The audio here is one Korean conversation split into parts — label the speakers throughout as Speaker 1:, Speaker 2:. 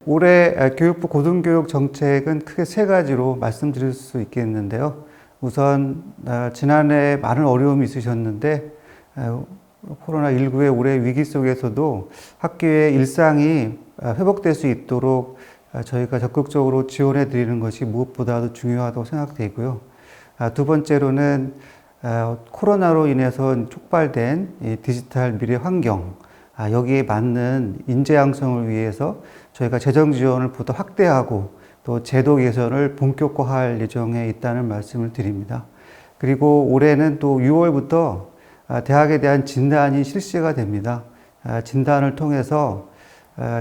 Speaker 1: 올해 교육부 고등교육 정책은 크게 세 가지로 말씀드릴 수 있겠는데요. 우선 지난해 많은 어려움이 있으셨는데 코로나19의 올해 위기 속에서도 학교의 일상이 회복될 수 있도록 저희가 적극적으로 지원해 드리는 것이 무엇보다도 중요하다고 생각되고요. 두 번째로는 코로나로 인해서 촉발된 이 디지털 미래 환경, 여기에 맞는 인재 양성을 위해서 저희가 재정 지원을 보다 확대하고 또 제도 개선을 본격화할 예정에 있다는 말씀을 드립니다. 그리고 올해는 또 6월부터 대학에 대한 진단이 실시가 됩니다. 진단을 통해서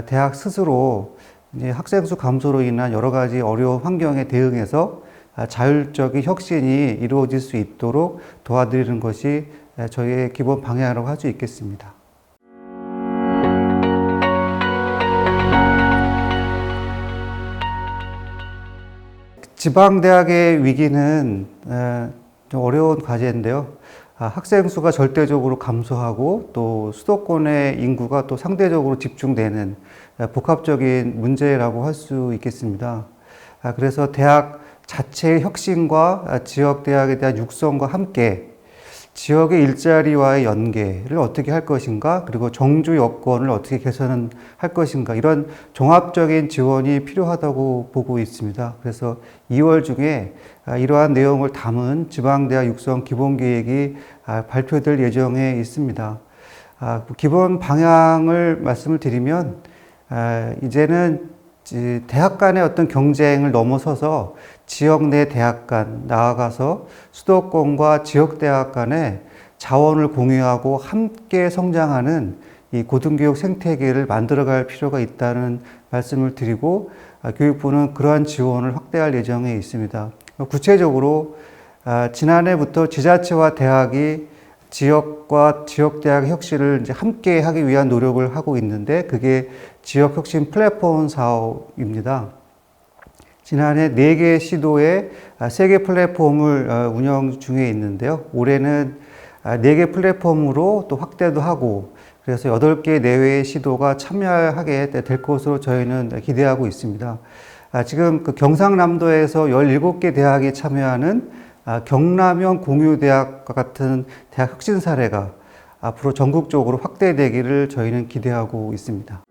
Speaker 1: 대학 스스로 이제 학생 수 감소로 인한 여러 가지 어려운 환경에 대응해서 자율적인 혁신이 이루어질 수 있도록 도와드리는 것이 저희의 기본 방향이라고 할 수 있겠습니다. 지방대학의 위기는 좀 어려운 과제인데요. 학생 수가 절대적으로 감소하고 또 수도권의 인구가 또 상대적으로 집중되는 복합적인 문제라고 할 수 있겠습니다. 그래서 대학 자체의 혁신과 지역대학에 대한 육성과 함께 지역의 일자리와의 연계를 어떻게 할 것인가, 그리고 정주 여건을 어떻게 개선할 것인가, 이런 종합적인 지원이 필요하다고 보고 있습니다. 그래서 2월 중에 이러한 내용을 담은 지방대학 육성 기본계획이 발표될 예정에 있습니다. 기본 방향을 말씀을 드리면, 이제는 대학 간의 어떤 경쟁을 넘어서서 지역 내 대학 간, 나아가서 수도권과 지역 대학 간의 자원을 공유하고 함께 성장하는 이 고등교육 생태계를 만들어갈 필요가 있다는 말씀을 드리고, 교육부는 그러한 지원을 확대할 예정에 있습니다. 구체적으로 지난해부터 지자체와 대학이 지역과 지역대학의 혁신을 이제 함께 하기 위한 노력을 하고 있는데, 그게 지역혁신 플랫폼 사업입니다. 지난해 4개 시도에 3개 플랫폼을 운영 중에 있는데요. 올해는 4개 플랫폼으로 또 확대도 하고, 그래서 8개 내외의 시도가 참여하게 될 것으로 저희는 기대하고 있습니다. 지금 그 경상남도에서 17개 대학이 참여하는 경남형 공유대학과 같은 대학 혁신 사례가 앞으로 전국적으로 확대되기를 저희는 기대하고 있습니다.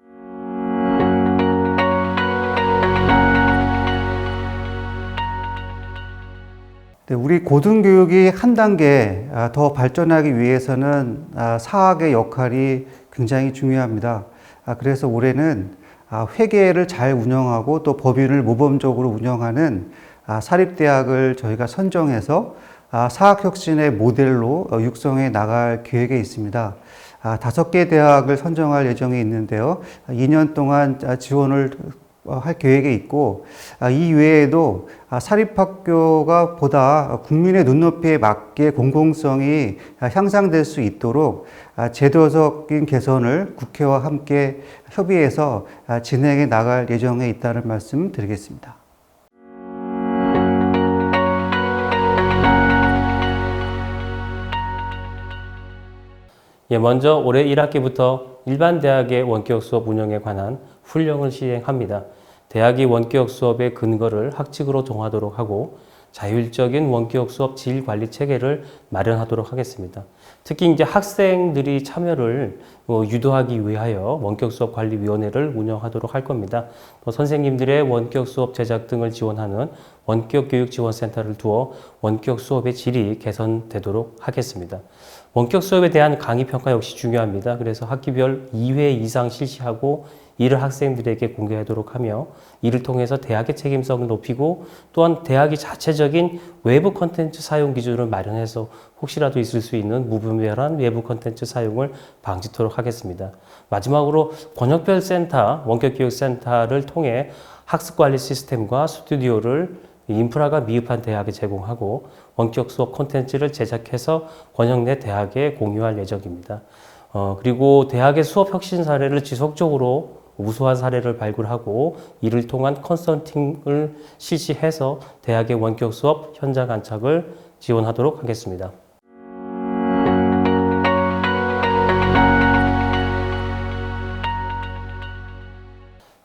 Speaker 1: 우리 고등교육이 한 단계 더 발전하기 위해서는 사학의 역할이 굉장히 중요합니다. 그래서 올해는 회계를 잘 운영하고 또 법인을 모범적으로 운영하는 사립대학을 저희가 선정해서 사학혁신의 모델로 육성해 나갈 계획에 있습니다. 5개 대학을 선정할 예정에 있는데요. 2년 동안 지원을 할 계획에 있고, 이 외에도 사립학교가 보다 국민의 눈높이에 맞게 공공성이 향상될 수 있도록 제도적인 개선을 국회와 함께 협의해서 진행해 나갈 예정에 있다는 말씀 드리겠습니다.
Speaker 2: 먼저 올해 1학기부터 일반 대학의 원격 수업 운영에 관한 훈령을 시행합니다. 대학이 원격 수업의 근거를 학칙으로 정하도록 하고 자율적인 원격 수업 질 관리 체계를 마련하도록 하겠습니다. 특히 이제 학생들이 참여를 유도하기 위하여 원격 수업 관리위원회를 운영하도록 할 겁니다. 또 선생님들의 원격 수업 제작 등을 지원하는 원격 교육 지원센터를 두어 원격 수업의 질이 개선되도록 하겠습니다. 원격 수업에 대한 강의 평가 역시 중요합니다. 그래서 학기별 2회 이상 실시하고 이를 학생들에게 공개하도록 하며, 이를 통해서 대학의 책임성을 높이고 또한 대학이 자체적인 외부 콘텐츠 사용 기준을 마련해서 혹시라도 있을 수 있는 무분별한 외부 콘텐츠 사용을 방지토록 하겠습니다. 마지막으로 권역별 센터, 원격교육센터를 통해 학습관리 시스템과 스튜디오를 인프라가 미흡한 대학에 제공하고 원격 수업 콘텐츠를 제작해서 권역 내 대학에 공유할 예정입니다. 그리고 대학의 수업 혁신 사례를 지속적으로 우수한 사례를 발굴하고 이를 통한 컨설팅을 실시해서 대학의 원격 수업 현장 안착을 지원하도록 하겠습니다.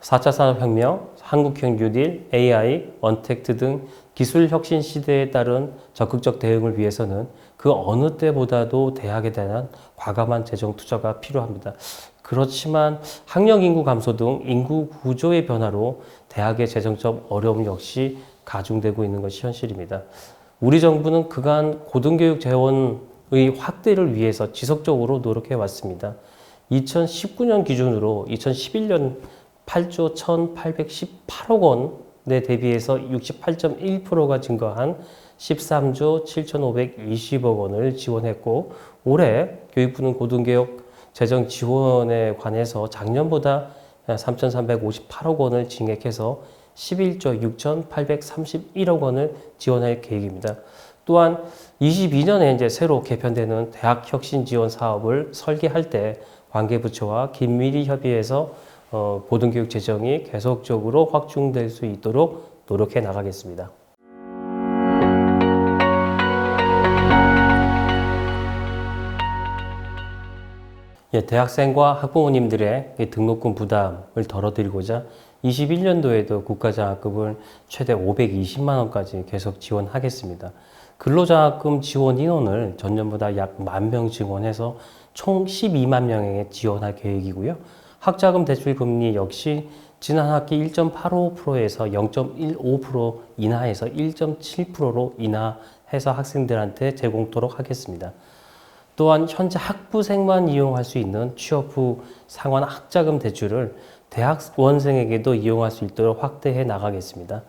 Speaker 2: 4차 산업혁명, 한국형 뉴딜, AI, 언택트 등 기술 혁신 시대에 따른 적극적 대응을 위해서는 그 어느 때보다도 대학에 대한 과감한 재정 투자가 필요합니다. 그렇지만 학령 인구 감소 등 인구 구조의 변화로 대학의 재정적 어려움 역시 가중되고 있는 것이 현실입니다. 우리 정부는 그간 고등교육 재원의 확대를 위해서 지속적으로 노력해 왔습니다. 2019년 기준으로 2011년 8조 1,818억 원에 대비해서 68.1%가 증가한 13조 7,520억 원을 지원했고, 올해 교육부는 고등교육 재정 지원에 관해서 작년보다 3,358억 원을 증액해서 11조 6,831억 원을 지원할 계획입니다. 또한 22년에 이제 새로 개편되는 대학혁신 지원 사업을 설계할 때 관계부처와 긴밀히 협의해서 고등교육 재정이 계속적으로 확충될 수 있도록 노력해 나가겠습니다. 대학생과 학부모님들의 등록금 부담을 덜어드리고자 21년도에도 국가장학금을 최대 520만 원까지 계속 지원하겠습니다. 근로장학금 지원 인원을 전년보다 약 10,000명 증원해서 총 12만 명에 지원할 계획이고요. 학자금 대출 금리 역시 지난 학기 1.85%에서 0.15% 인하해서 1.7%로 인하해서 학생들한테 제공토록 하겠습니다. 또한 현재 학부생만 이용할 수 있는 취업 후 상환 학자금 대출을 대학원생에게도 이용할 수 있도록 확대해 나가겠습니다.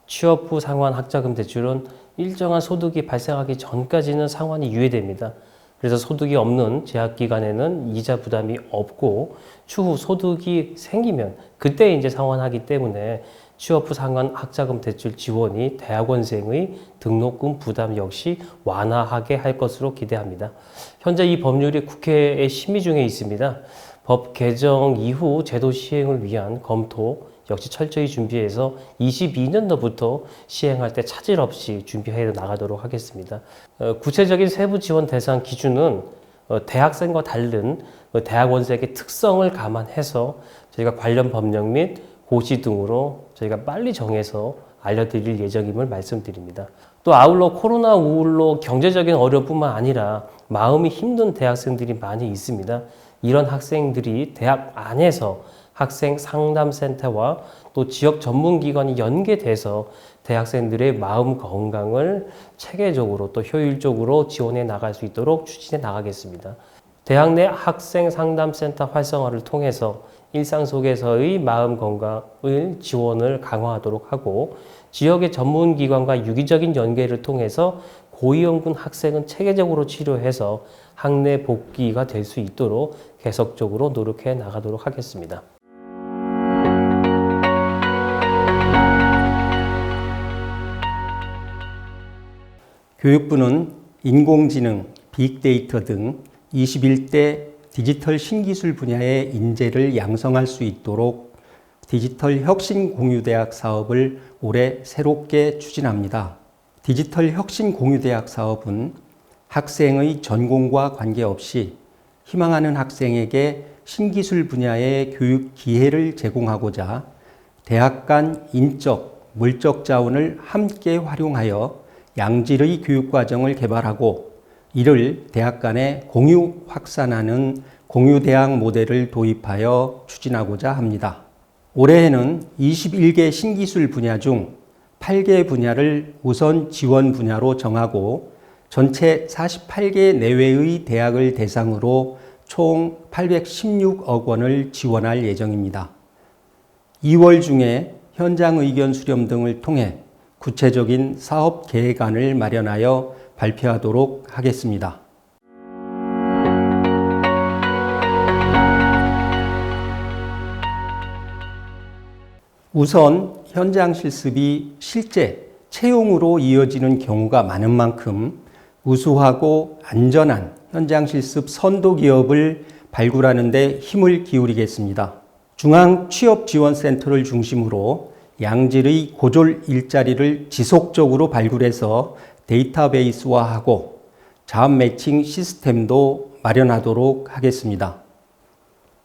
Speaker 2: 취업 후 상환 학자금 대출은 일정한 소득이 발생하기 전까지는 상환이 유예됩니다. 그래서 소득이 없는 재학 기간에는 이자 부담이 없고 추후 소득이 생기면 그때 이제 상환하기 때문에 취업 후 상환 학자금 대출 지원이 대학원생의 등록금 부담 역시 완화하게 할 것으로 기대합니다. 현재 이 법률이 국회에 심의 중에 있습니다. 법 개정 이후 제도 시행을 위한 검토 역시 철저히 준비해서 22년도부터 시행할 때 차질 없이 준비해 나가도록 하겠습니다. 구체적인 세부 지원 대상 기준은 대학생과 다른 대학원생의 특성을 감안해서 저희가 관련 법령 및 고시 등으로 저희가 빨리 정해서 알려드릴 예정임을 말씀드립니다. 또 아울러 코로나 우울로 경제적인 어려움뿐만 아니라 마음이 힘든 대학생들이 많이 있습니다. 이런 학생들이 대학 안에서 학생 상담센터와 또 지역 전문기관이 연계돼서 대학생들의 마음 건강을 체계적으로 또 효율적으로 지원해 나갈 수 있도록 추진해 나가겠습니다. 대학 내 학생 상담센터 활성화를 통해서 일상 속에서의 마음 건강을 지원을 강화하도록 하고, 지역의 전문기관과 유기적인 연계를 통해서 고위험군 학생은 체계적으로 치료해서 학내 복귀가 될 수 있도록 계속적으로 노력해 나가도록 하겠습니다.
Speaker 3: 교육부는 인공지능, 빅데이터 등 21대 디지털 신기술 분야의 인재를 양성할 수 있도록 디지털 혁신 공유대학 사업을 올해 새롭게 추진합니다. 디지털 혁신 공유대학 사업은 학생의 전공과 관계없이 희망하는 학생에게 신기술 분야의 교육 기회를 제공하고자 대학 간 인적, 물적 자원을 함께 활용하여 양질의 교육과정을 개발하고 이를 대학 간에 공유 확산하는 공유대학 모델을 도입하여 추진하고자 합니다. 올해에는 21개 신기술 분야 중 8개 분야를 우선 지원 분야로 정하고 전체 48개 내외의 대학을 대상으로 총 816억 원을 지원할 예정입니다. 2월 중에 현장 의견 수렴 등을 통해 구체적인 사업 계획안을 마련하여 발표하도록 하겠습니다. 우선 현장 실습이 실제 채용으로 이어지는 경우가 많은 만큼 우수하고 안전한 현장 실습 선도 기업을 발굴하는 데 힘을 기울이겠습니다. 중앙취업지원센터를 중심으로 양질의 고졸 일자리를 지속적으로 발굴해서 데이터베이스화하고 자업 매칭 시스템도 마련하도록 하겠습니다.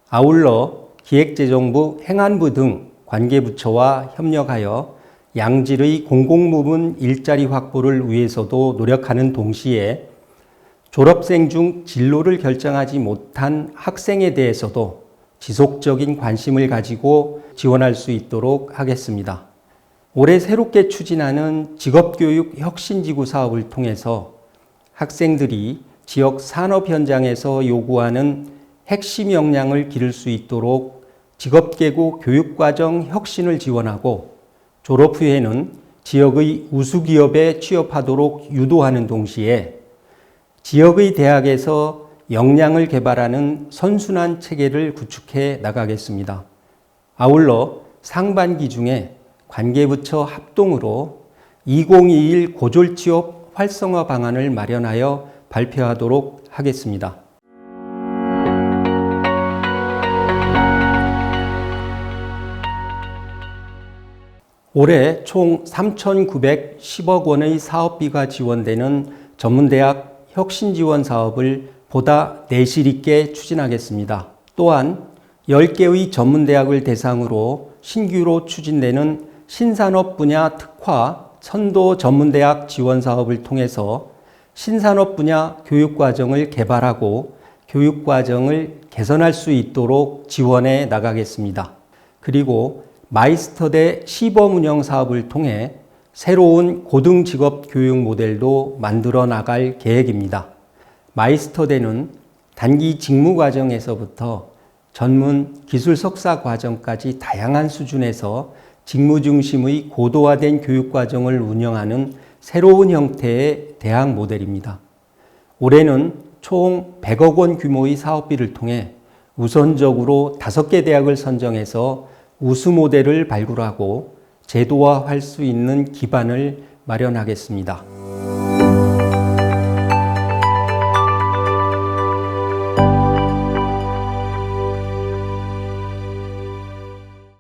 Speaker 3: 아울러 기획재정부, 행안부 등 관계부처와 협력하여 양질의 공공부문 일자리 확보를 위해서도 노력하는 동시에 졸업생 중 진로를 결정하지 못한 학생에 대해서도 지속적인 관심을 가지고 지원할 수 있도록 하겠습니다. 올해 새롭게 추진하는 직업교육 혁신지구 사업을 통해서 학생들이 지역 산업 현장에서 요구하는 핵심 역량을 기를 수 있도록 직업계고 교육과정 혁신을 지원하고 졸업 후에는 지역의 우수기업에 취업하도록 유도하는 동시에 지역의 대학에서 역량을 개발하는 선순환 체계를 구축해 나가겠습니다. 아울러 상반기 중에 관계부처 합동으로 2021 고졸취업 활성화 방안을 마련하여 발표하도록 하겠습니다. 올해 총 3,910억 원의 사업비가 지원되는 전문대학 혁신지원 사업을 보다 내실 있게 추진하겠습니다. 또한 10개의 전문대학을 대상으로 신규로 추진되는 신산업 분야 특화 선도 전문대학 지원 사업을 통해서 신산업 분야 교육과정을 개발하고 교육과정을 개선할 수 있도록 지원해 나가겠습니다. 그리고 마이스터대 시범 운영 사업을 통해 새로운 고등직업 교육 모델도 만들어 나갈 계획입니다. 마이스터대는 단기 직무 과정에서부터 전문 기술 석사 과정까지 다양한 수준에서 직무 중심의 고도화된 교육 과정을 운영하는 새로운 형태의 대학 모델입니다. 올해는 총 100억 원 규모의 사업비를 통해 우선적으로 5개 대학을 선정해서 우수 모델을 발굴하고 제도화할 수 있는 기반을 마련하겠습니다.